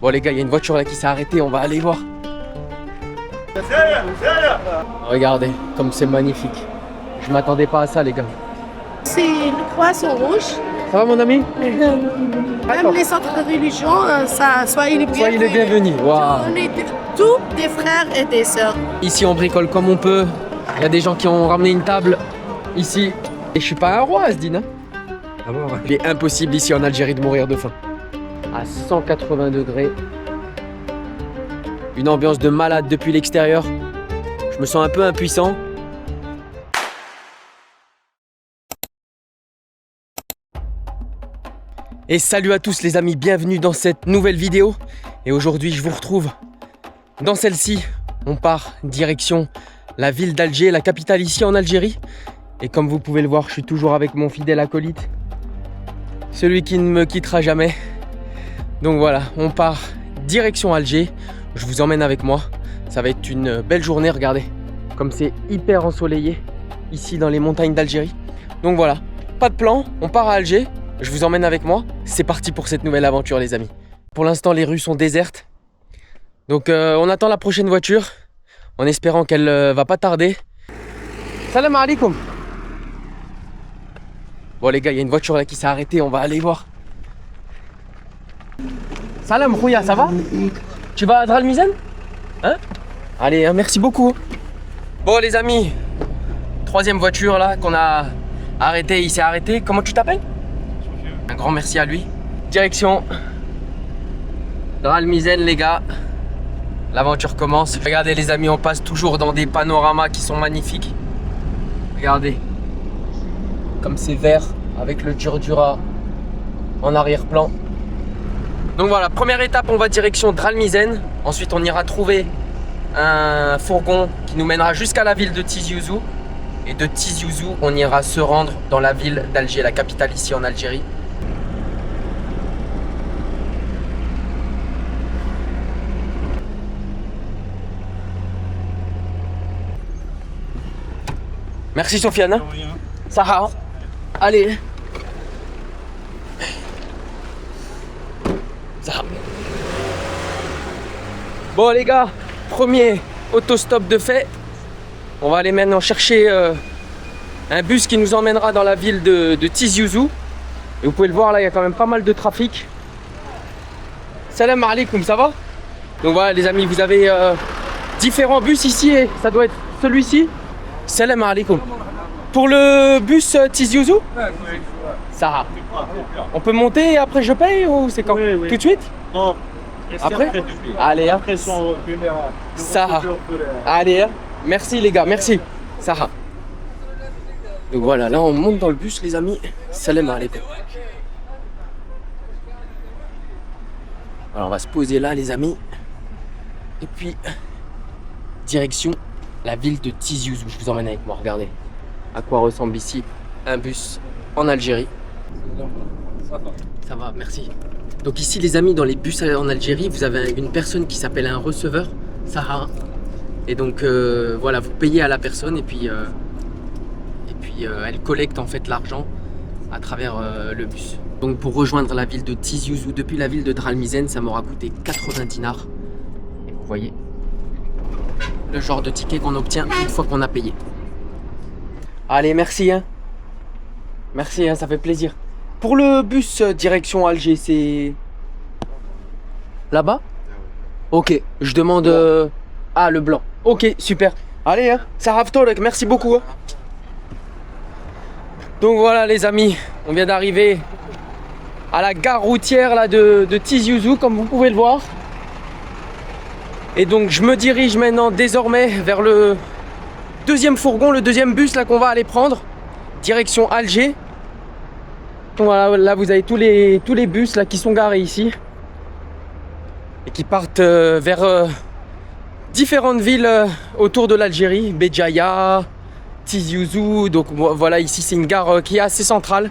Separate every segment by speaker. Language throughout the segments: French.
Speaker 1: Bon les gars, il y a une voiture là qui s'est arrêtée, on va aller voir. Regardez, comme c'est magnifique. Je m'attendais pas à ça les gars.
Speaker 2: C'est le Croissant Rouge.
Speaker 1: Ça va mon ami?
Speaker 2: Même les centres de religion, soyez les bienvenus.
Speaker 1: Soyez les bienvenus. Wow.
Speaker 2: On est tous des frères et des sœurs.
Speaker 1: Ici on bricole comme on peut. Il y a des gens qui ont ramené une table ici. Et je suis pas un roi Asdine hein. Ah bon, ouais. Il est impossible ici en Algérie de mourir de faim. À 180 degrés. Une ambiance de malade depuis l'extérieur. Je me sens un peu impuissant. Et salut à tous les amis, bienvenue dans cette nouvelle vidéo. Et aujourd'hui je vous retrouve dans celle-ci. On part direction la ville d'Alger, la capitale ici en Algérie. Et comme vous pouvez le voir, je suis toujours avec mon fidèle acolyte. Celui qui ne me quittera jamais. Donc voilà, on part direction Alger. Je vous emmène avec moi. Ça va être une belle journée, regardez. Comme c'est hyper ensoleillé ici dans les montagnes d'Algérie. Donc voilà, pas de plan, on part à Alger. Je vous emmène avec moi. C'est parti pour cette nouvelle aventure les amis. Pour l'instant, les rues sont désertes. Donc on attend la prochaine voiture. En espérant qu'elle va pas tarder. Salam alaikum. Bon les gars, il y a une voiture là qui s'est arrêtée, on va aller voir. Salam Khouya, ça va? Tu vas à Dralmizen? Hein? Allez, hein, merci beaucoup. Bon les amis, troisième voiture là qu'on a arrêtée, il s'est arrêté. Comment tu t'appelles? Un grand merci à lui. Direction Dralmizen les gars. L'aventure commence. Regardez les amis, on passe toujours dans des panoramas qui sont magnifiques. Regardez. Comme c'est vert avec le Djurdjura en arrière-plan. Donc voilà, première étape, on va direction Dralmizen. Ensuite, on ira trouver un fourgon qui nous mènera jusqu'à la ville de Tizi Ouzou. Et de Tizi Ouzou, on ira se rendre dans la ville d'Alger, la capitale ici en Algérie. Merci Sofiane. Hein. Ça va. Allez. Ça va. Bon les gars, premier autostop de fait. On va aller maintenant chercher un bus qui nous emmènera dans la ville de Tizi Ouzou. Et vous pouvez le voir là, il y a quand même pas mal de trafic. Salam alaikum, ça va? Donc voilà les amis, vous avez différents bus ici et ça doit être celui-ci. Salam alaikum. Pour le bus Tizi Ouzou? Ça va. On peut monter et après je paye ou c'est quand?
Speaker 3: Oui.
Speaker 1: Tout de suite?
Speaker 3: Non.
Speaker 1: Après? Allez, hein.
Speaker 3: Après son
Speaker 1: Ça va. Allez, hein. Merci les gars, merci. Ça va. Donc voilà, là on monte dans le bus les amis. Salam alaikum. Alors on va se poser là les amis. Et puis, direction la ville de Tizi Ouzou. Je vous emmène avec moi, regardez à quoi ressemble ici un bus en Algérie. Ça va, merci. Donc ici les amis, dans les bus en Algérie, vous avez une personne qui s'appelle un receveur, Sahara. Et donc voilà, vous payez à la personne et puis elle collecte en fait l'argent à travers le bus. Donc pour rejoindre la ville de Tizi Ouzou depuis la ville de Dralmizen, ça m'aura coûté 80 dinars. Et vous voyez le genre de ticket qu'on obtient une fois qu'on a payé. Allez, merci hein. Merci hein, ça fait plaisir. Pour le bus direction Alger, c'est là-bas? Ok, je demande ah le blanc. Ok, super. Allez hein, Saraf Tolek, merci beaucoup hein. Donc voilà les amis, on vient d'arriver à la gare routière là de Tizi Ouzou comme vous pouvez le voir. Et donc je me dirige maintenant désormais vers le deuxième fourgon, le deuxième bus là qu'on va aller prendre, direction Alger. Donc voilà, là vous avez tous les bus là qui sont garés ici et qui partent vers différentes villes autour de l'Algérie, Béjaïa, Tizi Ouzou. Donc voilà, ici c'est une gare qui est assez centrale.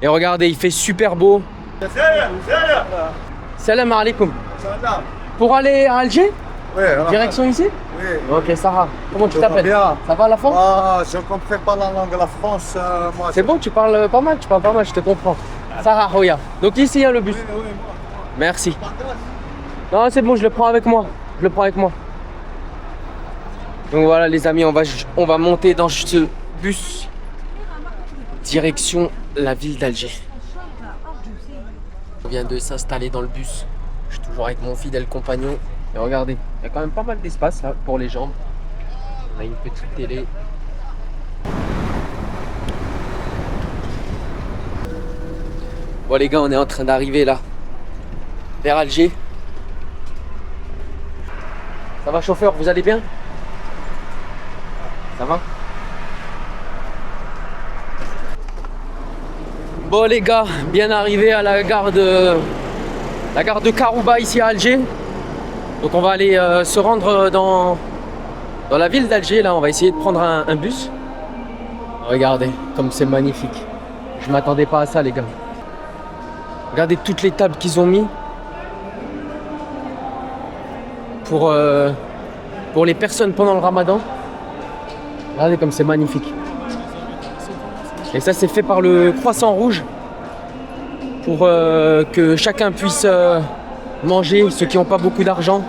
Speaker 1: Et regardez, il fait super beau. Salam alaikum. Pour aller à Alger?
Speaker 3: Oui.
Speaker 1: Direction ici?
Speaker 3: Oui.
Speaker 1: Ok, Sarah. Comment tu t'appelles?
Speaker 3: Bien.
Speaker 1: Ça va à la fin?
Speaker 3: Ah, je ne comprends pas la langue de la France. Moi,
Speaker 1: C'est bon, tu parles pas mal, je te comprends. Sarah, regarde. Donc ici, il y a le bus.
Speaker 3: Oui.
Speaker 1: Merci. Non, c'est bon, je le prends avec moi. Je le prends avec moi. Donc voilà les amis, on va monter dans ce bus direction la ville d'Alger. On vient de s'installer dans le bus. Je suis toujours avec mon fidèle compagnon. Et regardez, il y a quand même pas mal d'espace là pour les jambes. On a une petite télé. Bon les gars, on est en train d'arriver là vers Alger. Ça va chauffeur, vous allez bien? Ça va? Bon les gars, bien arrivé à la gare de Karouba ici à Alger. Donc on va aller se rendre dans la ville d'Alger. Là on va essayer de prendre un bus. Regardez comme c'est magnifique. Je m'attendais pas à ça les gars. Regardez toutes les tables qu'ils ont mis pour les personnes pendant le ramadan. Regardez comme c'est magnifique. Et ça c'est fait par le Croissant Rouge pour que chacun puisse manger, ceux qui n'ont pas beaucoup d'argent.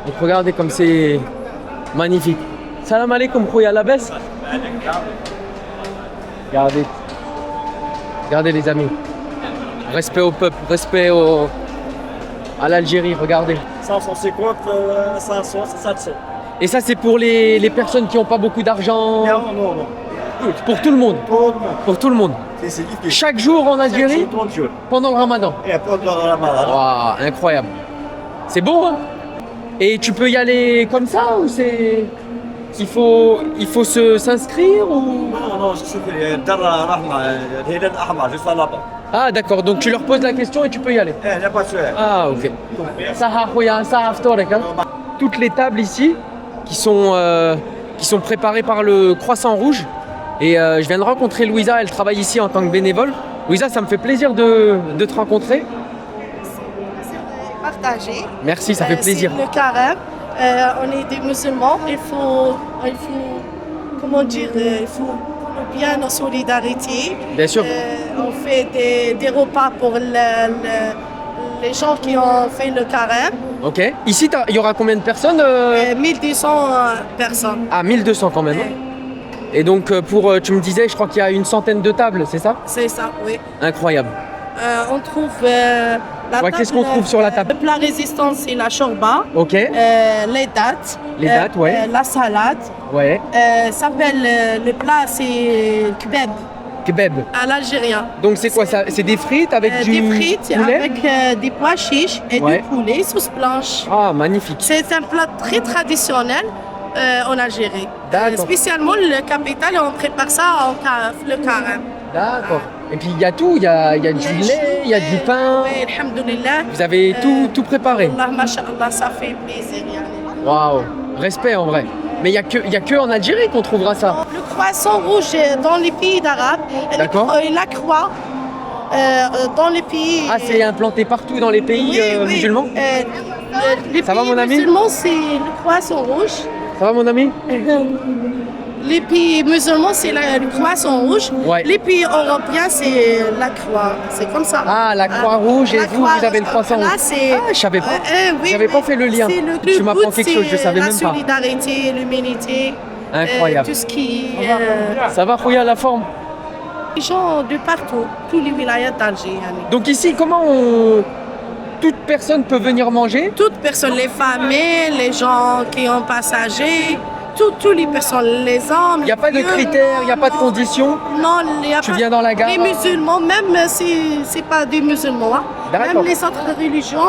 Speaker 1: Donc regardez comme c'est magnifique. Salam alaikum khouya la baisse. Regardez. Regardez les amis. Respect au peuple, respect à l'Algérie, regardez.
Speaker 4: 550, 500, 700.
Speaker 1: Et ça c'est pour les personnes qui n'ont pas beaucoup d'argent.
Speaker 4: Non.
Speaker 1: Pour tout le monde. Pour tout le monde.
Speaker 4: C'est difficile.
Speaker 1: Chaque jour en Algérie,
Speaker 4: 30 jours.
Speaker 1: pendant le ramadan.
Speaker 4: Et pendant le ramadan.
Speaker 1: Waouh, incroyable. C'est beau, hein? Et tu peux y aller comme ça ou c'est... Il faut s'inscrire ou...
Speaker 4: Non, je suis Darra Rahma, Hilal Ahmar, juste là-bas.
Speaker 1: Ah d'accord, donc tu leur poses la question et tu peux y aller.
Speaker 4: Il n'y a pas de souci.
Speaker 1: Ah ok. Toutes les tables ici qui sont préparées par le Croissant Rouge. Et je viens de rencontrer Louisa, elle travaille ici en tant que bénévole. Louisa, ça me fait plaisir de te rencontrer.
Speaker 2: Partager.
Speaker 1: Merci, ça fait plaisir.
Speaker 2: C'est le carême. On est des musulmans. Il faut comment dire, il faut bien en solidarité.
Speaker 1: Bien sûr.
Speaker 2: On fait des repas pour les gens qui ont fait le carême.
Speaker 1: Ok. Ici, il y aura combien de personnes
Speaker 2: 1200 personnes.
Speaker 1: Ah, 1200 quand même. Et donc, tu me disais, je crois qu'il y a une centaine de tables, c'est ça?
Speaker 2: C'est ça, oui.
Speaker 1: Incroyable.
Speaker 2: On trouve la table.
Speaker 1: Qu'est-ce qu'on trouve sur la table?
Speaker 2: Le plat résistant, c'est la shorba.
Speaker 1: Ok.
Speaker 2: Les dattes.
Speaker 1: Les dattes, ouais.
Speaker 2: La salade.
Speaker 1: Ouais.
Speaker 2: S'appelle le plat, c'est kebab.
Speaker 1: Kebab.
Speaker 2: À l'algérien.
Speaker 1: Donc c'est quoi ça? C'est des frites avec du
Speaker 2: des frites
Speaker 1: poulet?
Speaker 2: avec des pois chiches et du poulet sauce blanche.
Speaker 1: Ah, magnifique.
Speaker 2: C'est un plat très traditionnel en Algérie. Spécialement le capital, on prépare ça le carême.
Speaker 1: D'accord. Et puis il y a tout, il y a du lait, il y a du pain.
Speaker 2: Oui, alhamdoulilah.
Speaker 1: Vous avez tout préparé.
Speaker 2: Allah, masha'Allah, ça fait plaisir.
Speaker 1: Waouh, respect en vrai. Mais il y a que en Algérie qu'on trouvera ça.
Speaker 2: Le Croissant Rouge dans les pays d'Arabes.
Speaker 1: D'accord.
Speaker 2: La croix dans les pays.
Speaker 1: Ah, c'est implanté partout dans les pays musulmans. Ça va mon ami?
Speaker 2: Les musulmans, c'est le Croissant Rouge.
Speaker 1: Ça va mon ami?
Speaker 2: Les pays musulmans, c'est le Croissant Rouge.
Speaker 1: Ouais.
Speaker 2: Les pays européens, c'est la croix. C'est comme ça.
Speaker 1: Ah, la croix rouge et vous avez le croissant rouge.
Speaker 2: Ah,
Speaker 1: je savais pas.
Speaker 2: Oui,
Speaker 1: J'avais pas fait le lien. Tu m'apprends quelque chose, je savais même pas.
Speaker 2: La solidarité, l'humanité.
Speaker 1: Incroyable.
Speaker 2: Tout ce qui...
Speaker 1: Ça va, Khouya, la forme?
Speaker 2: Les gens de partout, tous les wilayas d'Alger.
Speaker 1: Donc ici, toute personne peut venir manger?
Speaker 2: Toute personne, les familles, les gens qui ont passagers, toutes les personnes, les hommes.
Speaker 1: Il n'y a pas de critères, il n'y a pas de conditions?
Speaker 2: Non, il n'y a pas.
Speaker 1: Tu viens dans la gare?
Speaker 2: Les musulmans, même si ce n'est pas des musulmans, même les autres religions,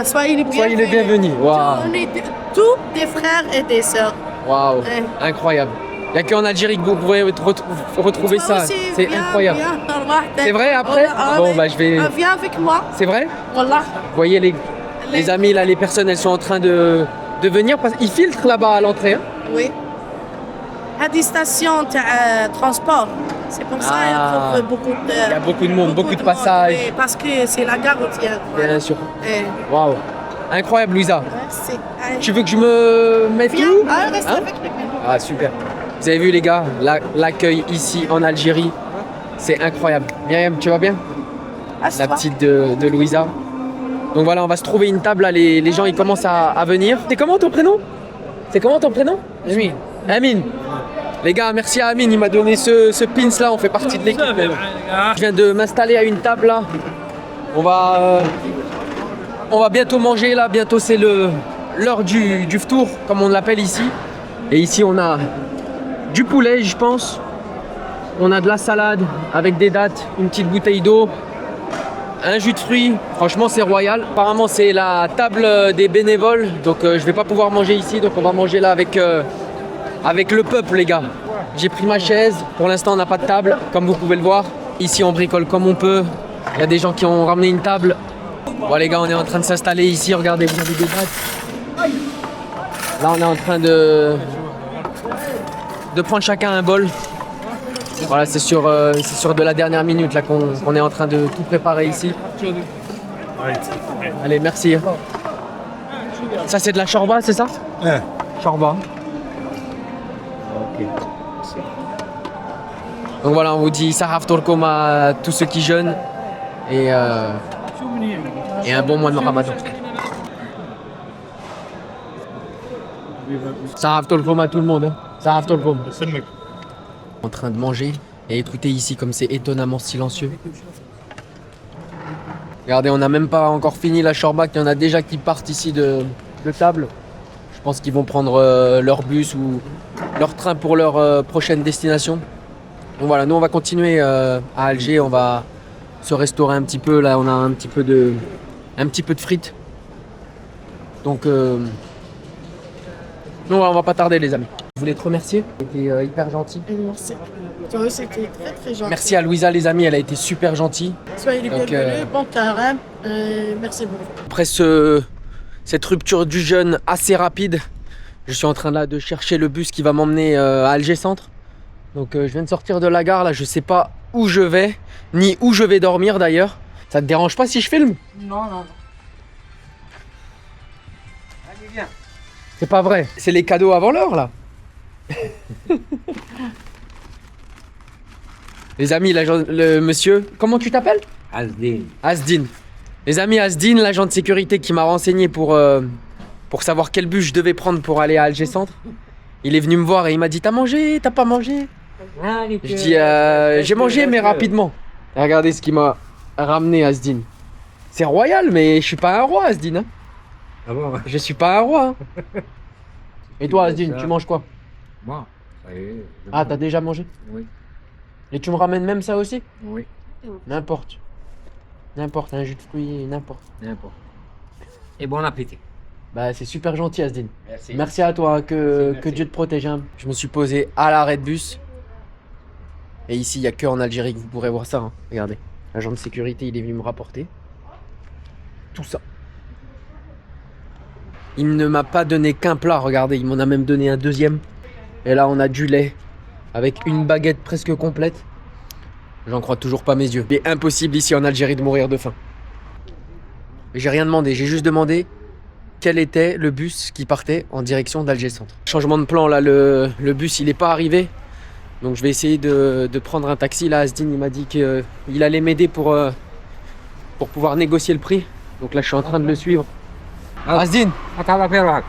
Speaker 2: soyez les bienvenus.
Speaker 1: Soyez les bienvenus. Wow.
Speaker 2: On est tous des frères et des sœurs.
Speaker 1: Waouh, incroyable. Il n'y a qu'en Algérie que vous pouvez retrouver ça. C'est incroyable. C'est vrai après? Bon, bah je vais.
Speaker 2: Viens avec moi.
Speaker 1: C'est vrai?
Speaker 2: Voilà.
Speaker 1: Vous voyez les amis là, les personnes, elles sont en train de venir parce qu'ils filtrent là-bas à l'entrée. Hein?
Speaker 2: Oui. À des stations de transport. C'est pour ça qu'il y a beaucoup de.
Speaker 1: Il y a beaucoup de monde, beaucoup de passages.
Speaker 2: Oui, parce que c'est la gare routière.
Speaker 1: Bien sûr. Waouh. Incroyable, Louisa.
Speaker 2: Merci.
Speaker 1: Tu veux que je me mette où?
Speaker 2: Reste avec le vélo.
Speaker 1: Ah, super. Vous avez vu, les gars, l'accueil ici en Algérie, c'est incroyable. Myriam, tu vas bien? La petite de Louisa. Donc voilà, on va se trouver une table là, les gens ils commencent à venir. C'est comment ton prénom? Amin. Amin. Les gars, merci à Amin, il m'a donné ce pins là, on fait partie de l'équipe. Je viens de m'installer à une table là. On va bientôt manger là, bientôt c'est l'heure du ftour comme on l'appelle ici. Et ici on a du poulet je pense. On a de la salade avec des dattes, une petite bouteille d'eau, un jus de fruits. Franchement c'est royal. Apparemment c'est la table des bénévoles, donc je vais pas pouvoir manger ici, donc on va manger là avec le peuple les gars. J'ai pris ma chaise, pour l'instant on n'a pas de table, comme vous pouvez le voir. Ici on bricole comme on peut. Il y a des gens qui ont ramené une table. Bon les gars, on est en train de s'installer ici, regardez, vous avez des dates. Là on est en train de prendre chacun un bol. Voilà, c'est sur de la dernière minute là qu'on est en train de tout préparer ici. Allez, merci. Ça c'est de la shorba, c'est ça?
Speaker 3: Ouais.
Speaker 1: Shorba. Ok. Donc voilà, on vous dit Sahaf Torkom à tous ceux qui jeûnent et un bon mois de Ramadan. Sahaf Torkom à tout le monde. Hein. Sahaf Torkom. En train de manger et écoutez ici comme c'est étonnamment silencieux. Regardez, on n'a même pas encore fini la shorba, il y en a déjà qui partent ici de table. Je pense qu'ils vont prendre leur bus ou leur train pour leur prochaine destination. Donc voilà, nous on va continuer à Alger, on va se restaurer un petit peu. Là on a un petit peu de frites. Donc non, on va pas tarder les amis. Je voulais te remercier, c'était hyper gentil.
Speaker 2: Merci. Toi, c'était très très gentil.
Speaker 1: Merci à Louisa les amis, elle a été super gentille.
Speaker 2: Soyez les bienvenus, bon carême. Merci beaucoup.
Speaker 1: Après cette rupture du jeûne assez rapide, je suis en train là de chercher le bus qui va m'emmener à Alger Centre. Donc je viens de sortir de la gare là, je sais pas où je vais, ni où je vais dormir d'ailleurs. Ça te dérange pas si je filme?
Speaker 2: Non, non.
Speaker 1: Allez viens. C'est pas vrai, c'est les cadeaux avant l'heure là. Les amis, le monsieur, comment tu t'appelles?
Speaker 4: Asdin.
Speaker 1: Asdin. Les amis, Asdin, l'agent de sécurité qui m'a renseigné pour savoir quel bus je devais prendre pour aller à Alger Centre. Il est venu me voir et il m'a dit: t'as mangé? T'as pas mangé? Je dis j'ai mangé mais rapidement. Et regardez ce qu'il m'a ramené Asdin. C'est royal mais je suis pas un roi Asdin. Hein.
Speaker 4: Ah bon?
Speaker 1: Je suis pas un roi. Hein. Et toi Asdin, tu manges quoi?
Speaker 4: Moi, ça y est.
Speaker 1: Ah, t'as déjà mangé?
Speaker 4: Oui.
Speaker 1: Et tu me ramènes même ça aussi?
Speaker 4: Oui.
Speaker 1: N'importe. N'importe, un jus de fruits, n'importe.
Speaker 4: N'importe. Et bon appétit.
Speaker 1: Bah c'est super gentil Asdin.
Speaker 4: Merci.
Speaker 1: Merci à toi, que
Speaker 4: Merci.
Speaker 1: Dieu te protège. Hein. Je me suis posé à l'arrêt de bus. Et ici, il n'y a que en Algérie que vous pourrez voir ça. Hein. Regardez, l'agent de sécurité, il est venu me rapporter tout ça. Il ne m'a pas donné qu'un plat, regardez, il m'en a même donné un deuxième. Et là, on a du lait avec une baguette presque complète. J'en crois toujours pas mes yeux. Il est impossible ici en Algérie de mourir de faim. J'ai rien demandé, j'ai juste demandé quel était le bus qui partait en direction d'Alger Centre. Changement de plan, là, le bus, il n'est pas arrivé. Donc je vais essayer de prendre un taxi. Là, Asdin, il m'a dit qu'il allait m'aider pour pouvoir négocier le prix. Donc là, je suis en train de le suivre. Asdin,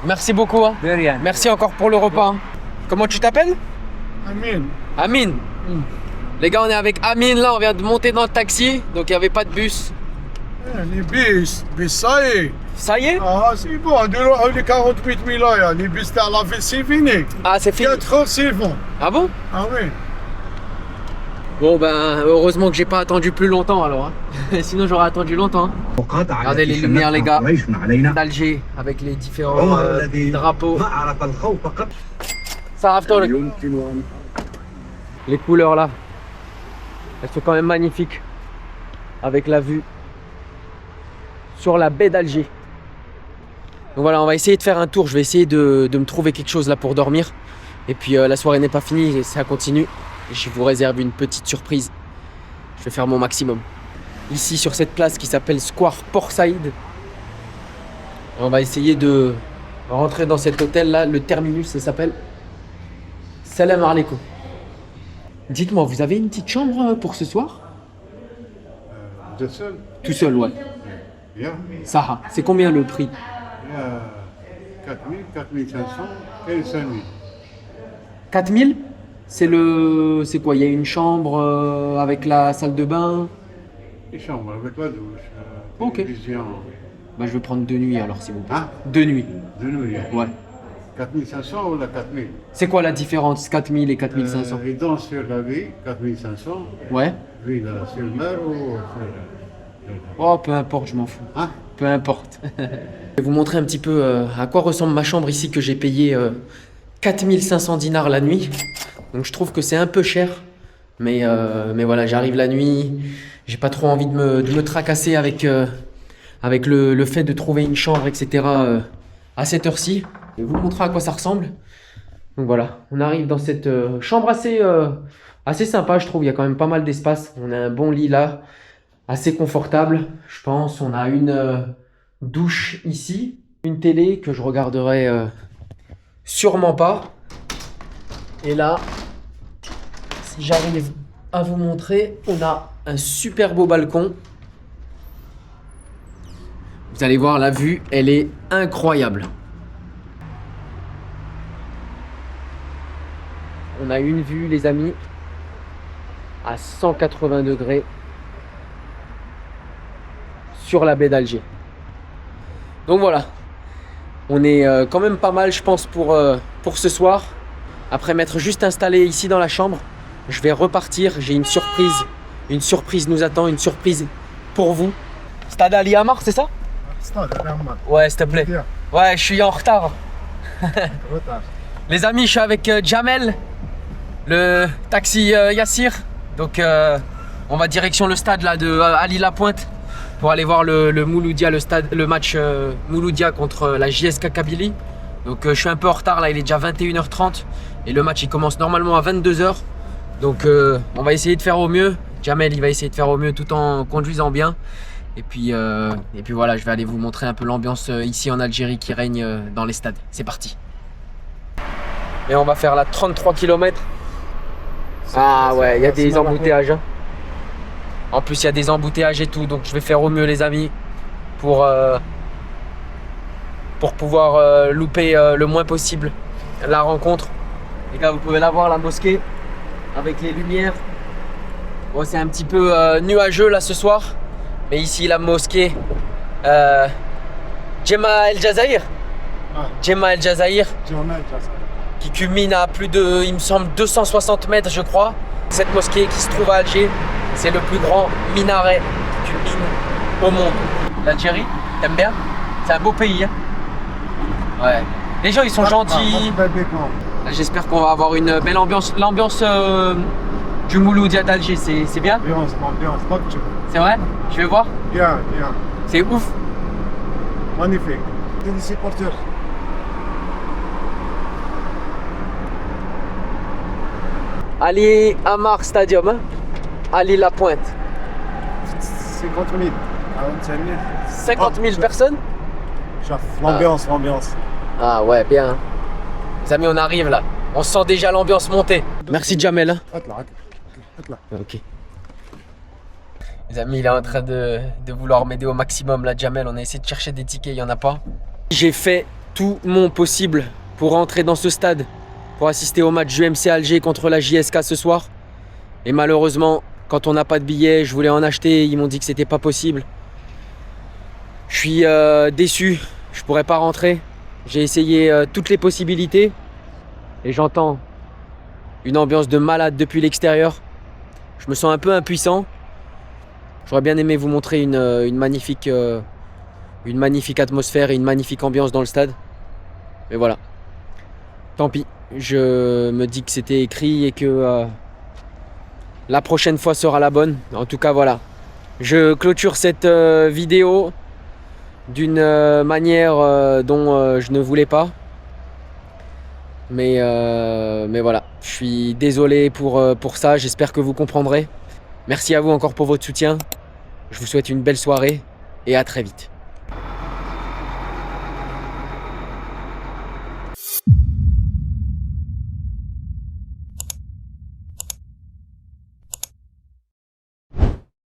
Speaker 1: merci beaucoup. Hein. Merci encore pour le repas. Hein. Comment tu t'appelles?
Speaker 3: Amin.
Speaker 1: Amin. Les gars, on est avec Amin. Là, on vient de monter dans le taxi. Donc il n'y avait pas de bus.
Speaker 3: Les bis, ça y est.
Speaker 1: Ça y est?
Speaker 3: Ah, c'est bon, les 48 000 ans, les bis à la vie, c'est fini.
Speaker 1: Ah, c'est fini.
Speaker 3: 4 heures, c'est bon.
Speaker 1: Ah bon?
Speaker 3: Ah oui.
Speaker 1: Bon ben, heureusement que j'ai pas attendu plus longtemps alors. Hein. Sinon j'aurais attendu longtemps. Hein. Regardez les lumières les gars d'Alger avec les différents drapeaux. Ça rafle. Les couleurs là, elles sont quand même magnifiques. Avec la vue sur la baie d'Alger. Donc voilà, on va essayer de faire un tour. Je vais essayer de me trouver quelque chose là pour dormir. Et puis la soirée n'est pas finie et ça continue. Je vous réserve une petite surprise. Je vais faire mon maximum. Ici sur cette place qui s'appelle Square Port Saïd. On va essayer de rentrer dans cet hôtel là, le terminus ça s'appelle. Salam alaikum. Dites-moi, vous avez une petite chambre pour ce soir?
Speaker 3: Tout seul?
Speaker 1: Tout seul, ouais.
Speaker 3: Bien.
Speaker 1: Ça, c'est combien le prix?
Speaker 3: Il y a 4000, 4500 et 5000.
Speaker 1: 4000? C'est quoi? Il y a une chambre avec la salle de bain?
Speaker 3: Une chambre avec la douche,
Speaker 1: Ok.
Speaker 3: télévision.
Speaker 1: Bah, je vais prendre 2 nuits alors, s'il vous plaît.
Speaker 3: Hein?
Speaker 1: 2 nuits.
Speaker 3: De nuit.
Speaker 1: Ouais.
Speaker 3: 4500 ou la 4000?
Speaker 1: C'est quoi la différence, 4000 et 4500?
Speaker 3: Ils dansent sur la vie, 4500.
Speaker 1: Ouais.
Speaker 3: Oui, là, sur le mer ou sur
Speaker 1: Oh, peu importe, je m'en fous.
Speaker 3: Hein?
Speaker 1: Peu importe. Je vais vous montrer un petit peu à quoi ressemble ma chambre ici que j'ai payé 4500 dinars la nuit. Donc je trouve que c'est un peu cher. Mais voilà, j'arrive la nuit. J'ai pas trop envie de me tracasser avec le fait de trouver une chambre, etc. À cette heure-ci. Je vais vous montrer à quoi ça ressemble. Donc voilà, on arrive dans cette chambre assez sympa, je trouve. Il y a quand même pas mal d'espace. On a un bon lit là, assez confortable, je pense. On a une douche ici, une télé que je regarderai sûrement pas. Et là, si j'arrive à vous montrer, on a un super beau balcon. Vous allez voir, la vue, elle est incroyable. On a une vue, les amis, à 180 degrés sur la baie d'Alger. Donc voilà, on est quand même pas mal, je pense, pour ce soir. Après m'être juste installé ici dans la chambre, je vais repartir. J'ai une surprise. Une surprise nous attend, une surprise pour vous. Stade Ali Amar, c'est ça?
Speaker 3: Stade Ali Amar.
Speaker 1: Ouais, s'il te plaît. Ouais, je suis en retard. Les amis, je suis avec Jamel, le taxi Yassir. Donc on va direction le stade là de Ali Lapointe pour aller voir le Mouloudia, le match Mouloudia contre la JSK Kabylie. Donc je suis un peu en retard là, il est déjà 21h30 et le match il commence normalement à 22h. Donc on va essayer de faire au mieux. Jamel il va essayer de faire au mieux tout en conduisant bien. Et puis voilà, je vais aller vous montrer un peu l'ambiance ici en Algérie qui règne dans les stades. C'est parti. Et on va faire la 33 km. Ah ouais, il y a des embouteillages. Hein. En plus, il y a des embouteillages et tout. Donc, je vais faire au mieux, les amis, pour pouvoir louper le moins possible la rencontre. Les gars, vous pouvez la voir, la mosquée, avec les lumières. Bon, c'est un petit peu nuageux là ce soir. Mais ici, la mosquée Djema El Jazair. Djema El Jazair. Qui culmine à plus de, il me semble, 260 mètres, je crois. Cette mosquée qui se trouve à Alger, c'est le plus grand minaret qui culmine au monde. L'Algérie, t'aimes bien? C'est un beau pays. Hein, ouais. Les gens, ils sont gentils. J'espère qu'on va avoir une belle ambiance. L'ambiance du Mouloudia d'Alger, c'est bien?
Speaker 3: L'ambiance,
Speaker 1: c'est vrai? Je vais voir.
Speaker 3: Bien, bien.
Speaker 1: C'est ouf.
Speaker 3: Magnifique. Des supporters.
Speaker 1: Ali Amar Stadium, hein? Ali Lapointe.
Speaker 3: 50 000.
Speaker 1: 50 000 personnes?
Speaker 3: L'ambiance.
Speaker 1: Ah ouais, bien. Les amis, on arrive là. On sent déjà l'ambiance monter. Merci Jamel. Hein? Ok. Les amis, il est en train de vouloir m'aider au maximum là, Jamel. On a essayé de chercher des tickets, il n'y en a pas. J'ai fait tout mon possible pour rentrer dans ce stade, pour assister au match du MC Alger contre la JSK ce soir. Et malheureusement, quand on n'a pas de billets, je voulais en acheter, ils m'ont dit que c'était pas possible. Je suis déçu, je pourrais pas rentrer. J'ai essayé toutes les possibilités et j'entends une ambiance de malade depuis l'extérieur. Je me sens un peu impuissant. J'aurais bien aimé vous montrer une magnifique atmosphère et une magnifique ambiance dans le stade. Mais voilà, tant pis. Je me dis que c'était écrit et que la prochaine fois sera la bonne. En tout cas, voilà. Je clôture cette vidéo d'une manière dont je ne voulais pas. Mais voilà. Je suis désolé pour ça. J'espère que vous comprendrez. Merci à vous encore pour votre soutien. Je vous souhaite une belle soirée et à très vite.